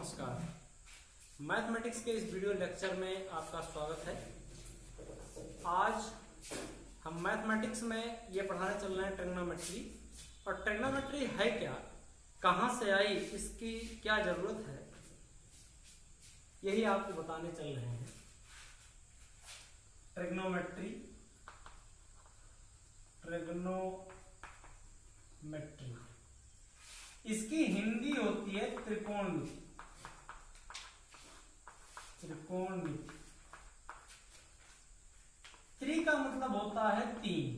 नमस्कार। मैथमेटिक्स के इस वीडियो लेक्चर में आपका स्वागत है। आज हम मैथमेटिक्स में ये पढ़ाने चल रहे हैं ट्रिग्नोमेट्री। और ट्रिग्नोमेट्री है क्या, कहाँ से आई, इसकी क्या जरूरत है, यही आपको बताने चल रहे हैं। ट्रिग्नोमेट्री इसकी हिंदी होती है त्रिकोणमिति। त्रि का मतलब होता है तीन,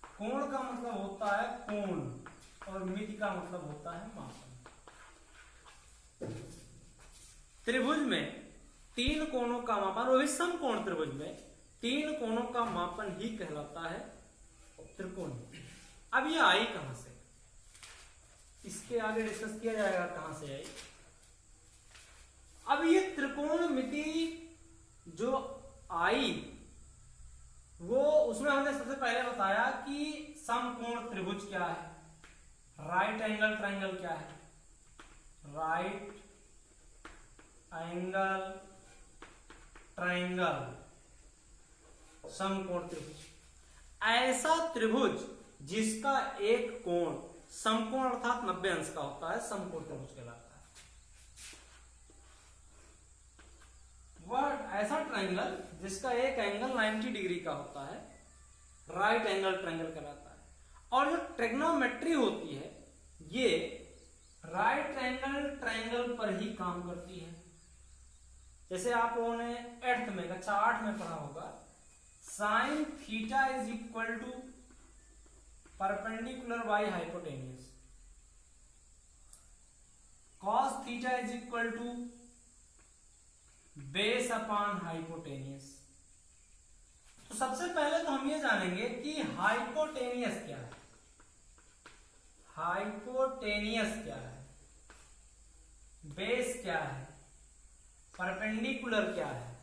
कोण का मतलब होता है कोण, और मिति का मतलब होता है मापन। त्रिभुज में तीन कोणों का मापन, वो भी समकोण त्रिभुज में तीन कोणों का मापन ही कहलाता है त्रिकोणमिति। अब ये आई कहां से, इसके आगे डिस्कस किया जाएगा कहां से आई। अब ये त्रिकोणमिति जो आई, वो उसमें हमने सबसे पहले बताया कि समकोण त्रिभुज क्या है, राइट एंगल ट्रायंगल क्या है। राइट एंगल ट्रायंगल समकोण त्रिभुज, ऐसा त्रिभुज जिसका एक कोण समकोण अर्थात 90 अंश का होता है, समकोण त्रिभुज कहलाता है। वह ऐसा ट्रायंगल जिसका एक एंगल 90 डिग्री का होता है, राइट एंगल ट्रायंगल कहलाता है। और जो ट्रिग्नोमेट्री होती है, ये राइट एंगल ट्रायंगल पर ही काम करती है। जैसे आप लोगों ने 8th में, कक्षा 8 में पढ़ा होगा, sine theta is equal to perpendicular by hypotenuse, cos theta is equal to base upon hypotenuse. तो सबसे पहले तो हम ये जानेंगे कि हाइपोटेनियस क्या है। हाइपोटेनियस क्या है, बेस क्या है, परपेंडिकुलर क्या है।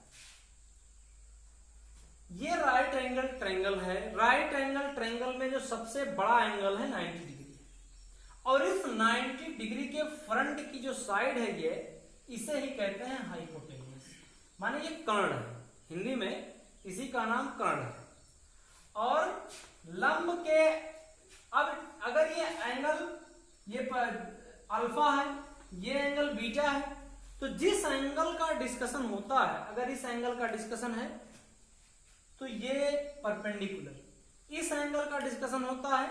ये राइट एंगल ट्रायंगल है। राइट एंगल ट्रायंगल में जो सबसे बड़ा एंगल है 90 डिग्री, और इस 90 डिग्री के फ्रंट की जो साइड है, ये इसे ही कहते हैं हाइपोटेनियस, माने ये कर्ण है। हिंदी में इसी का नाम कर्ण है। और लंब के, अब अगर ये एंगल ये अल्फा है, ये एंगल बीटा है, तो जिस एंगल का डिस्कशन होता है, अगर इस एंगल का डिस्कशन है तो ये परपेंडिकुलर, इस एंगल का डिस्कशन होता है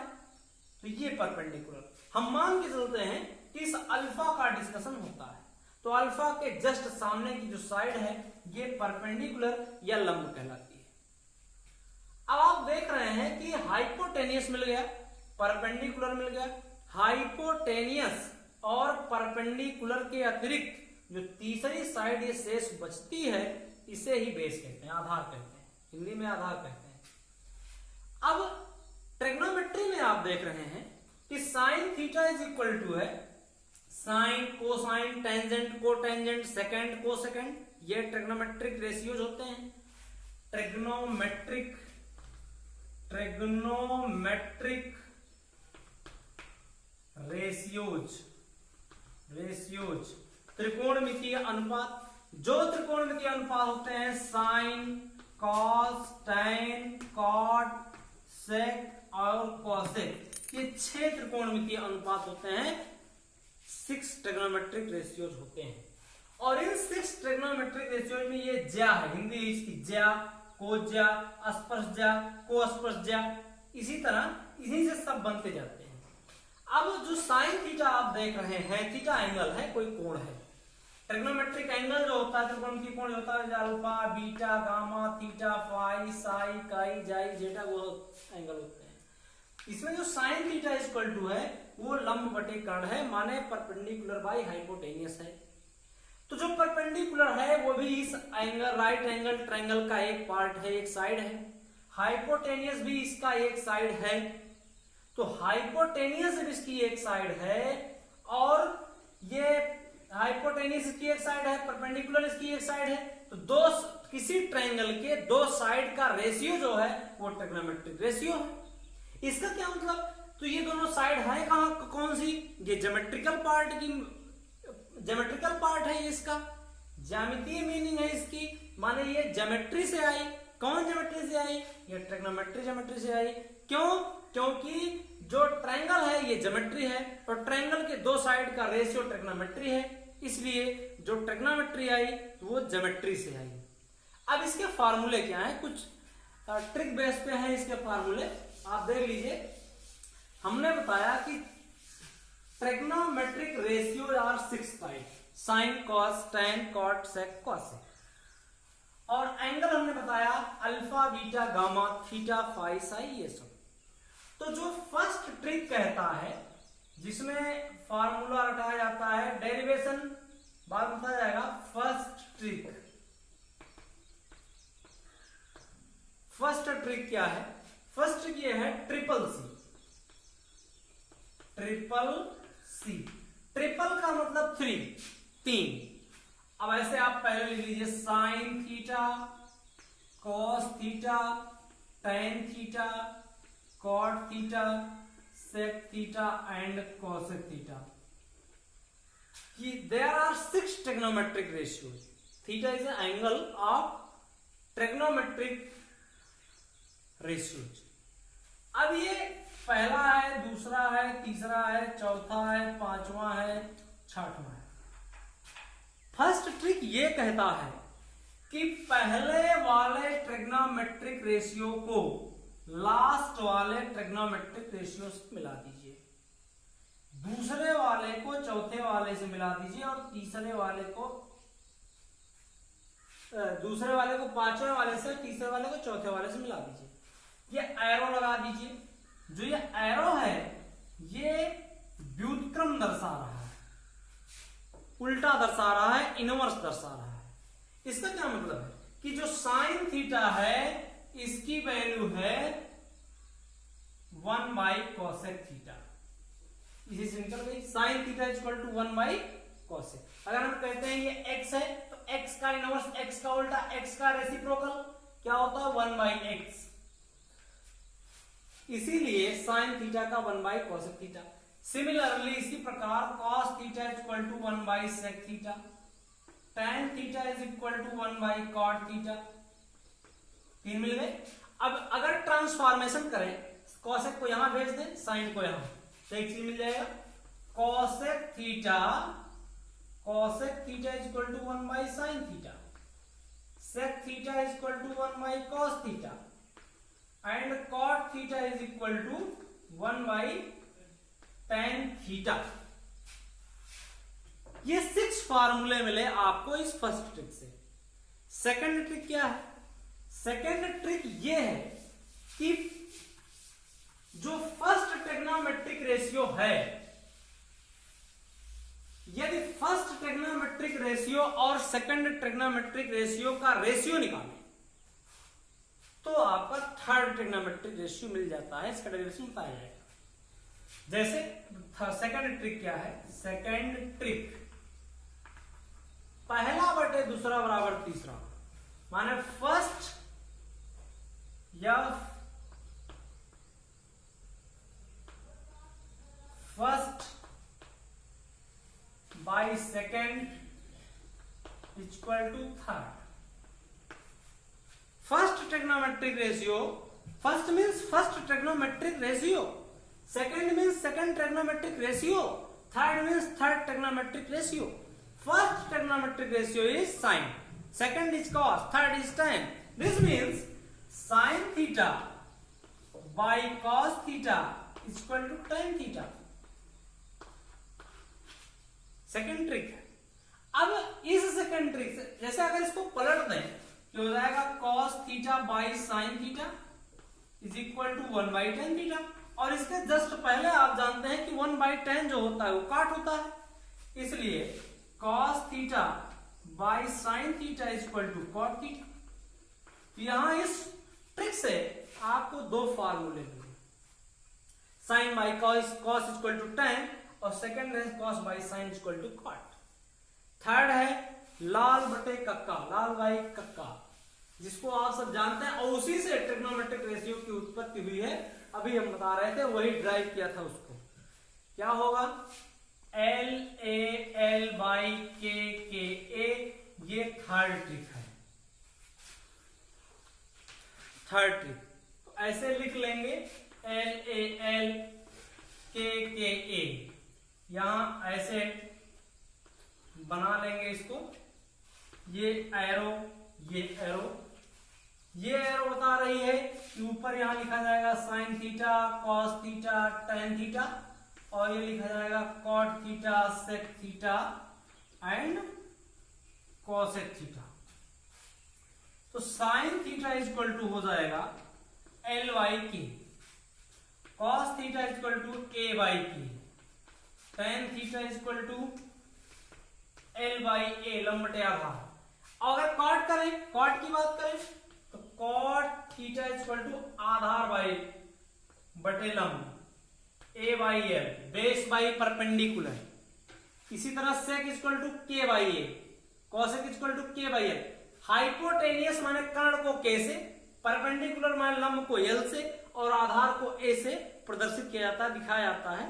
तो ये परपेंडिकुलर। हम मान के चलते हैं कि इस अल्फा का डिस्कशन होता है, तो अल्फा के जस्ट सामने की जो साइड है, ये परपेंडिकुलर या लंब कहलाती है। अब आप देख रहे हैं कि हाइपोटेनियस मिल गया, परपेंडिकुलर मिल गया। हाइपोटेनियस और परपेंडिकुलर के अतिरिक्त जो तीसरी साइड ये शेष बचती है, इसे ही बेस कहते हैं, आधार कहते हैं, हिंदी में आधार कहते हैं। अब ट्रिग्नोमेट्री में आप देख रहे हैं कि sine theta is equal to है sine, cosine, tangent, cotangent, secant, cosecant, ये ट्रिग्नोमेट्रिक रेशियोज होते हैं। ट्रिग्नोमेट्रिक रेशियोज त्रिकोणमितीय अनुपात। जो त्रिकोणमितीय अनुपात होते हैं, साइन, कॉस, टैन, कॉट, सेक और कॉसेक, ये 6 त्रिकोणमितीय अनुपात होते हैं, 6 ट्रिग्नोमेट्रिक रेशियोज होते हैं। और इन 6 ट्रिग्नोमेट्रिक रेशियोज में ये ज्या है, हिंदी इसकी ज्या, कोज्या, अस्पर्शज्या, कोअस्पर्शज्या, इसी तरह इन्हीं से सब बनते जाते हैं। अब जो साइन थीटा आप देख रहे हैं, थीटा एंगल है, कोई कोण है। ट्रिग्नोमेट्रिक एंगल जो होता है, त्रिकोणमितीय कोण होता है, alpha, beta, gamma, theta, phi, psi, chi, जाई, जेटा, वो एंगल होते हैं। इसमें जो साइन थीटा इक्वल टू है, वो लंब बटे कर्ण है, माने परपेंडिकुलर बाय हाइपोटेनियस है। तो जो परपेंडिकुलर है वो भी इस एंगल, राइट एंगल ट्रायंगल का एक पार्ट है, एक साइड है। हाइपोटेनियस भी इसका एक साइड है। तो हाइपोटेनियस भी इसकी एक साइड है, और ये हाइपोटेनियस इसकी एक साइड है, परपेंडिकुलर इसकी एक साइड है। तो किसी ट्रायंगल के दो साइड का रेशियो जो है, वो ट्रिग्नोमेट्रिक रेशियो है। इसका क्या मतलब, तो ये दोनों साइड है कहां, कौन सी, ये ज्योमेट्रिकल पार्ट की ज्योमेट्रिकल पार्ट है ये, इसका ज्यामितीय मीनिंग है इसकी, माने ये ज्योमेट्री से आई। कौन ज्योमेट्री से आई? ये ट्रिग्नोमेट्री ज्योमेट्री से आई। क्यों? क्योंकि जो ट्रायंगल है ये ज्योमेट्री है और ट्रायंगल के दो साइड का रेशियो ट्रिग्नोमेट्री है, इसलिए जो ट्रिग्नोमेट्री आई वो ज्योमेट्री से आई। अब इसके फार्मूले क्या है, कुछ ट्रिक बेस पे है इसके फार्मूले, आप देख लीजिए। हमने बताया कि trigonometric ratio are 6 type, sine, cos, tan, cot, sec, cosec. और एंगल हमने बताया alpha, beta, gamma, theta, phi, psi, ये सब। तो जो फर्स्ट ट्रिक कहता है जिसमें फार्मूला रटाया जाता है, डेरिवेशन बाद में बताया जाएगा। फर्स्ट ट्रिक क्या है? फर्स्ट ट्रिक ये है ट्रिपल सी। ट्रिपल का मतलब 3। अब ऐसे आप पहले लिख लीजिए sine theta, cos theta, tan theta, cot theta, sec theta and cosec theta. कि there are 6 trigonometric ratios. Theta is an angle of trigonometric ratios. अब ये पहला है, दूसरा है, तीसरा है, चौथा है, पांचवा है, छठवां है। फर्स्ट ट्रिक ये कहता है कि पहले वाले ट्रिग्नोमेट्रिक रेशियो को लास्ट वाले ट्रिग्नोमेट्रिक रेशियो से मिला दीजिए, दूसरे वाले को चौथे वाले से मिला दीजिए और तीसरे वाले को पांचवें वाले से, तीसरे वाले को चौथे वाले से मिला दीजिए। ये एरो लगा दीजिए। जो ये एरो है ये व्युत्क्रम दर्शा रहा है, उल्टा दर्शा रहा है, इनवर्स दर्शा रहा है। इसका क्या मतलब है कि जो साइन थीटा है इसकी वैल्यू है 1 बाई कॉसेक थीटा। इसी से निकल गई sine theta equal to 1 by cosec. अगर हम कहते हैं ये x है तो x का इनवर्स, x का उल्टा, x का रेसिप्रोकल क्या होता है 1 बाई x। इसीलिए साइन थीटा का 1 बाई कॉसेक थीटा। सिमिलरली इसी प्रकार cos theta equal to 1 by sec theta, tan theta is equal to 1 by cot theta. 3 मिल गए। अब अगर ट्रांसफॉर्मेशन करें, कॉसेक को यहां भेज दें, साइन को यहां, तो एक चीज मिल जाएगा cosec theta is equal to 1 by sine theta, sec theta is equal to 1 by cos theta and cot theta is equal to 1 by tan theta. ये 6 फार्मूले मिले आपको इस फर्स्ट ट्रिक से। सेकंड ट्रिक क्या है? सेकंड ट्रिक ये है कि जो फर्स्ट ट्रिग्नोमेट्रिक रेशियो है, यदि फर्स्ट ट्रिग्नोमेट्रिक रेशियो और सेकंड ट्रिग्नोमेट्रिक रेशियो का रेशियो निकालें तो आपका थर्ड ट्रिग्नोमेट्रिक रेशियो मिल जाता है। इसका डेरिवेशन बताया जाएगा। जैसे सेकंड ट्रिक क्या है? सेकंड ट्रिक पहला बटे दूसरा बराबर तीसरा, माने first by second equal to third. First trigonometric ratio, first means first trigonometric ratio, second means second trigonometric ratio, third means third trigonometric ratio. First trigonometric ratio is sine, second is cos, third is tan. This means sin theta by cos theta is equal to tan theta. Second trick है। अब इस second trick से जैसे अगर इसको पलट दें तो हो जाएगा cos theta by sine theta is equal to 1 by tan theta. और इसके जस्ट पहले आप जानते हैं कि 1 बाई टेन जो होता है वो काट होता है, इसलिए cos theta by sine theta is equal to cot theta. यहां इस ट्रिक से आपको दो फार्मूले मिले, sine by cos equal to tan और सेकेंड है cos by sine equal to cot. Third है लाल बटे कक्का, लाल बाई कक्का, जिसको आप सब जानते हैं और उसी से ट्रिग्नोमेट्रिक रेशियो की उत्पत्ति हुई है। अभी हम बता रहे थे, वही ड्राइव किया था उसको। क्या होगा एल ए एल बाई के ए, ये थर्ड ट्रिक है, थर्ड ट्रिक। तो ऐसे लिख लेंगे एल ए एल के ए, यहां ऐसे बना लेंगे इसको, ये एरो, ये एरो, ये एरो बता रही है कि ऊपर यहां लिखा जाएगा sine theta, cos theta, tan theta, और ये लिखा जाएगा cot theta, sec theta and cosec theta. तो sine theta is equal to हो जाएगा L by K, cos theta is equal to A by K, tan theta is equal to L by A, लंब बटे आधार। और अगर cot करें, cot की बात करें, तो cot theta is equal to आधार बाई बटे लंब, A by L, base by perpendicular. इसी तरह sec is equal to K by A, cosec is equal to K by L. Hypotenuse माने कर्ण को के से, परपेंडिकुलर माने लंब को एल से, और आधार को ए से प्रदर्शित किया जाता है, दिखाया जाता है।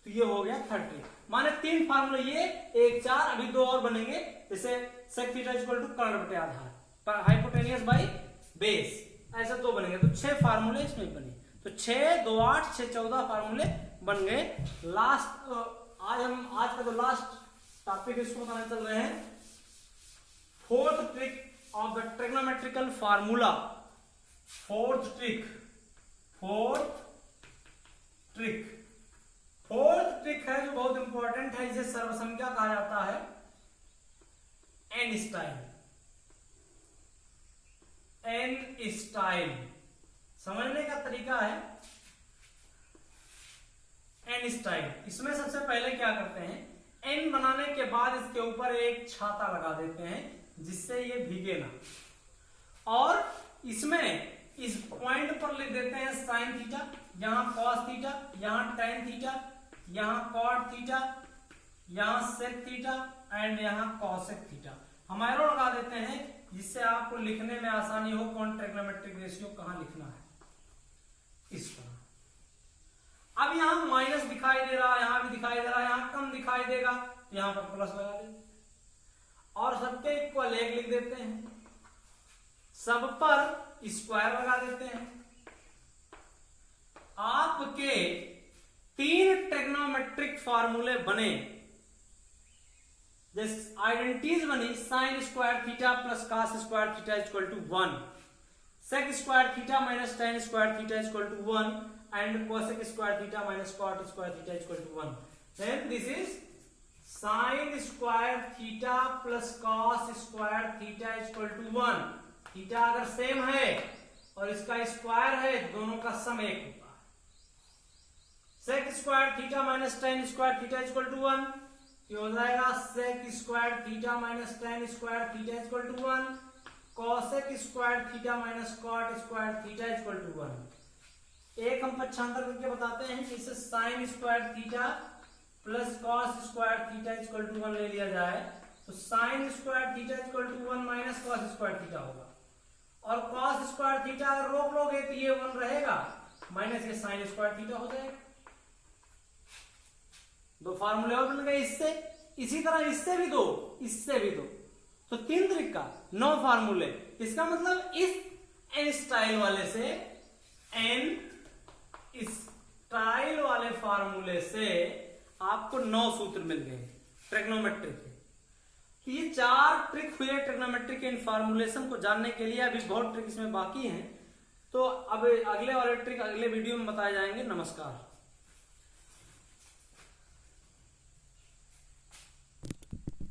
तो ये हो गया 30। माने 3 फार्मूले, ये 1 4, अभी 2 और बनेंगे, जैसे sec theta is equal to कर्ण बटे आधार, हाइपोटेनियस बाई बेस, ऐसे 2 बनेंगे। तो 6 फार्मूले इसमें बने। तो 6 2 8 6 14 फार्मूले बन गए। लास्ट आज का जो लास्ट टॉपिक इसको बताने चल रहे हैं, fourth trick of the trigonometrical formula. Fourth trick, fourth trick है जो बहुत इंपॉर्टेंट है, इसे सर्वसंख्या कहा जाता है, एन स्टाइल। एन स्टाइल समझने का तरीका है एन स्टाइल। इसमें सबसे पहले क्या करते हैं, एन बनाने के बाद इसके ऊपर एक छाता लगा देते हैं जिससे ये भीगे ना, और इसमें इस पॉइंट पर लिख देते हैं साइन थीटा, यहां कॉस थीटा, यहां टेन थीटा, यहां कॉट थीटा, यहां सेक थीटा एंड यहां कॉसेक थीटा। हम एरो लगा देते हैं जिससे आपको लिखने में आसानी हो कौन ट्रिग्नोमेट्रिक रेशियो कहां लिखना है, इस तरह। अब यहां माइनस दिखाई दे रहा है, यहां भी दिखाई दे रहा है, यहां कम दिखाई देगा, यहां पर प्लस लगा देंगे, और सबके इक्वल 1 लिख देते हैं, सब पर स्क्वायर लगा देते हैं। आपके 3 ट्रिग्नोमेट्रिक फार्मूले बने, जैसे आइडेंटिटीज बनी, sine square theta plus cos square theta is equal to 1, sec square theta minus tan square theta is equal to 1 and cosec square theta minus cot square theta is equal to 1। Then this is sine square theta plus cos square theta is equal to 1। Theta अगर same है और इसका square है, दोनों का सम 1 होता है। Sec square theta minus tan square theta is equal to 1, ये हो जाएगा sec square theta minus tan square theta is equal to 1, cosec square theta minus cot square theta is equal to 1। एक हम पक्षांतर करके बताते हैं कि इसे sine square theta plus cos square theta is equal to 1 ले लिया जाए, तो sine square theta is equal to 1 minus cos square theta होगा, और कॉस स्क्वायर थीटा अगर रोक लोगे तो ये 1 रहेगा, माइनस ये साइन स्क्वायर थीटा हो जाएगा। 2 फार्मूले और बन गए इससे। इसी तरह इससे भी 2, इससे भी 2, तो 3 ट्रिक का 9 फार्मूले। इसका मतलब इस एन स्टाइल वाले से, एन स्टाइल वाले फार्मूले से आपको 9 सूत्र मिल गए ट्रिग्नोमेट्रिक के। तो ये 4 ट्रिक हुए ट्रिग्नोमेट्रिक के इन फार्मूलेशन को जानने के लिए। अभी बहुत ट्रिक इसमें बाकी हैं, तो अब अगले वाले ट्रिक अगले वीडियो में बताए जाएंगे। नमस्कार।